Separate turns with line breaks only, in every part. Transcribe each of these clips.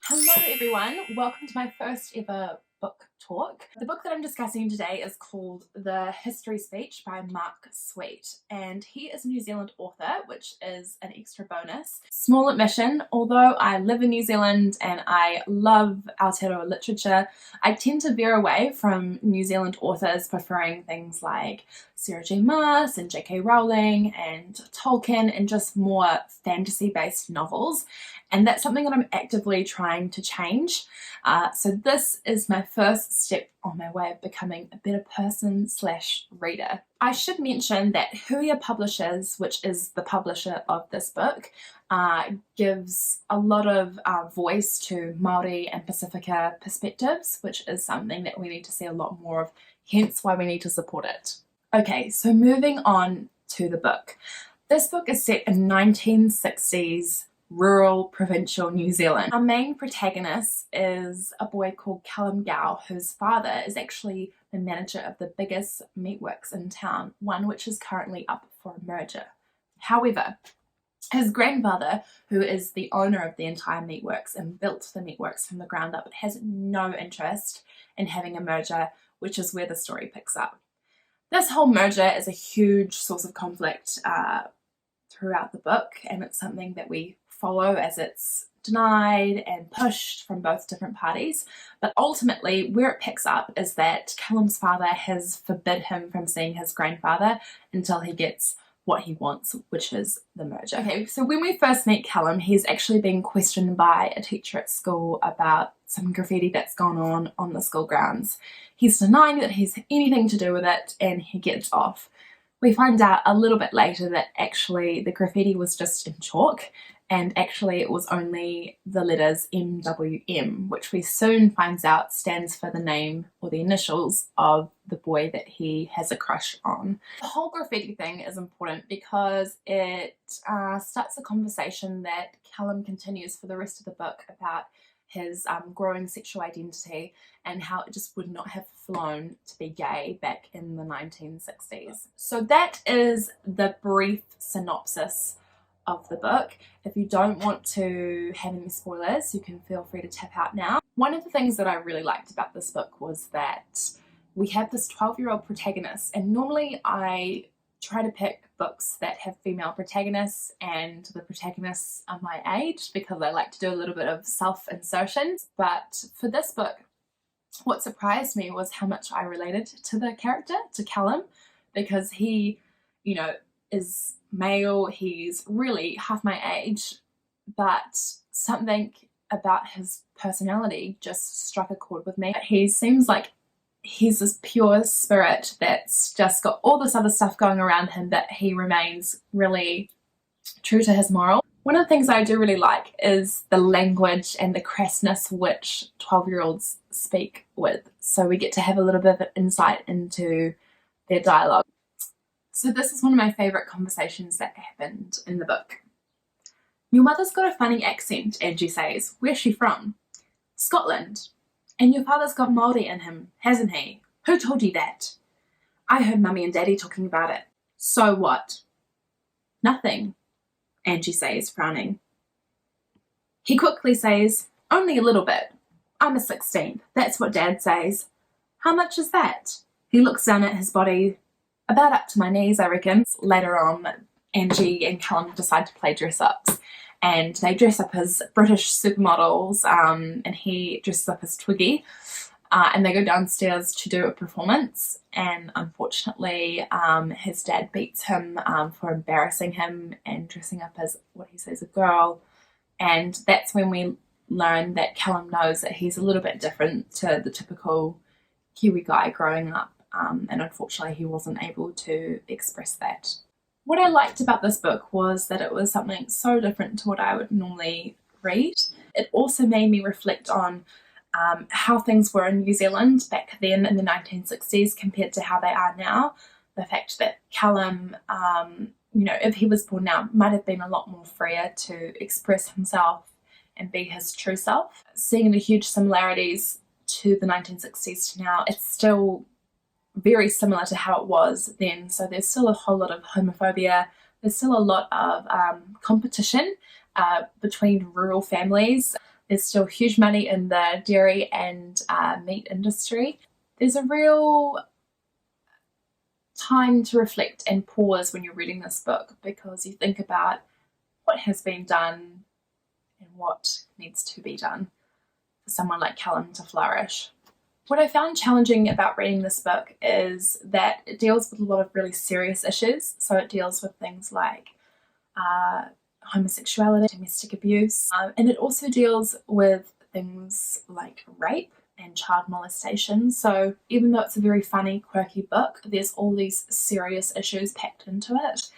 Hello everyone, welcome to my first ever book talk. The book that I'm discussing today is called The History Speech by Mark Sweet, and he is a New Zealand author, which is an extra bonus. Small admission, although I live in New Zealand and I love Aotearoa literature, I tend to veer away from New Zealand authors, preferring things like Sarah J Maas and J.K. Rowling and Tolkien and just more fantasy-based novels. And that's something that I'm actively trying to change. So this is my first step on my way of becoming a better person / reader. I should mention that Huia Publishers, which is the publisher of this book, gives a lot of voice to Māori and Pasifika perspectives, which is something that we need to see a lot more of, hence why we need to support it. Okay, so moving on to the book. This book is set in 1960s rural provincial New Zealand. Our main protagonist is a boy called Callum Gow, whose father is actually the manager of the biggest meatworks in town, one which is currently up for a merger. However, his grandfather, who is the owner of the entire meatworks and built the meatworks from the ground up, has no interest in having a merger, which is where the story picks up. This whole merger is a huge source of conflict throughout the book, and it's something that we follow as it's denied and pushed from both different parties. But ultimately, where it picks up is that Callum's father has forbid him from seeing his grandfather until he gets what he wants, which is the merger. Okay, so when we first meet Callum, he's actually being questioned by a teacher at school about some graffiti that's gone on the school grounds. He's denying that he's anything to do with it, and he gets off. We find out a little bit later that actually the graffiti was just in chalk, and actually it was only the letters MWM, which we soon finds out stands for the name or the initials of the boy that he has a crush on. The whole graffiti thing is important because it starts a conversation that Callum continues for the rest of the book about his growing sexual identity and how it just would not have flown to be gay back in the 1960s. So that is the brief synopsis of the book. If you don't want to have any spoilers, you can feel free to tap out now. One of the things that I really liked about this book was that we have this 12-year-old protagonist, and normally I try to pick books that have female protagonists and the protagonists are my age because I like to do a little bit of self-insertion. But for this book, what surprised me was how much I related to the character, to Callum, because he, is male, he's really half my age, but something about his personality just struck a chord with me. He seems like he's this pure spirit that's just got all this other stuff going around him, but he remains really true to his moral. One of the things I do really like is the language and the crassness which 12-year-olds speak with. So we get to have a little bit of insight into their dialogue. So this is one of my favourite conversations that happened in the book. "Your mother's got a funny accent," Angie says. "Where's she from?" "Scotland." "And your father's got Māori in him, hasn't he?" "Who told you that?" "I heard Mummy and Daddy talking about it." "So what?" "Nothing," Angie says, frowning. He quickly says, "Only a little bit. I'm a 16th, that's what Dad says." "How much is that?" He looks down at his body. "About up to my knees, I reckon." Later on, Angie and Callum decide to play dress-ups, and they dress up as British supermodels, and he dresses up as Twiggy, and they go downstairs to do a performance, and unfortunately his dad beats him for embarrassing him and dressing up as what he says a girl, and that's when we learn that Callum knows that he's a little bit different to the typical Kiwi guy growing up, and unfortunately he wasn't able to express that. What I liked about this book was that it was something so different to what I would normally read. It also made me reflect on how things were in New Zealand back then in the 1960s compared to how they are now. The fact that Callum, if he was born now, might have been a lot more freer to express himself and be his true self. Seeing the huge similarities to the 1960s to now, it's still very similar to how it was then. So there's still a whole lot of homophobia. There's still a lot of competition between rural families. There's still huge money in the dairy and meat industry. There's a real time to reflect and pause when you're reading this book, because you think about what has been done and what needs to be done for someone like Callum to flourish. What I found challenging about reading this book is that it deals with a lot of really serious issues. So it deals with things like homosexuality, domestic abuse, and it also deals with things like rape and child molestation. So even though it's a very funny, quirky book, there's all these serious issues packed into it.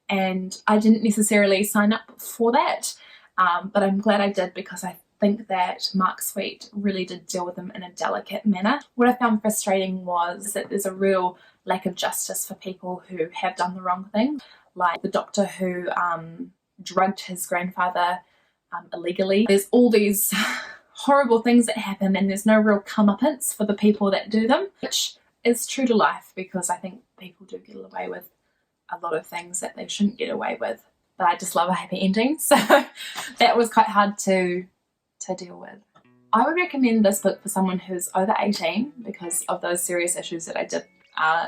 And I didn't necessarily sign up for that, but I'm glad I did, because I think that Mark Sweet really did deal with them in a delicate manner. What I found frustrating was that there's a real lack of justice for people who have done the wrong thing, like the doctor who drugged his grandfather illegally. There's all these horrible things that happen, and there's no real comeuppance for the people that do them, which is true to life, because I think people do get away with a lot of things that they shouldn't get away with. But I just love a happy ending, so that was quite hard to deal with. I would recommend this book for someone who's over 18 because of those serious issues that I did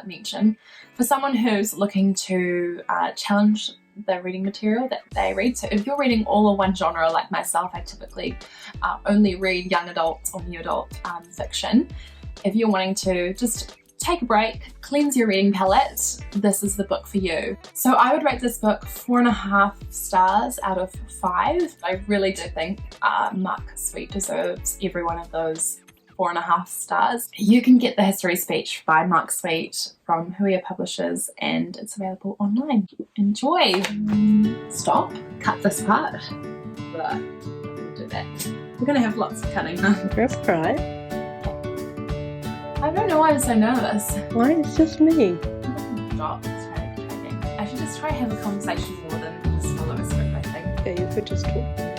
mention. For someone who's looking to challenge the reading material that they read. So if you're reading all in one genre like myself, I typically only read young adult or new adult fiction. If you're wanting to just take a break, cleanse your reading palette, this is the book for you. So I would rate this book 4.5 stars out of 5. I really do think Mark Sweet deserves every one of those 4.5 stars. You can get The History Speech by Mark Sweet from Huia Publishers, and it's available online. Enjoy! Stop, cut this part. But we'll do that. We're gonna have lots of cutting, huh?
That's right.
I don't know why I'm so nervous.
Why? It's just me.
Stop. I should just try to have a conversation more than just follow a script, I think.
Yeah, you could just talk.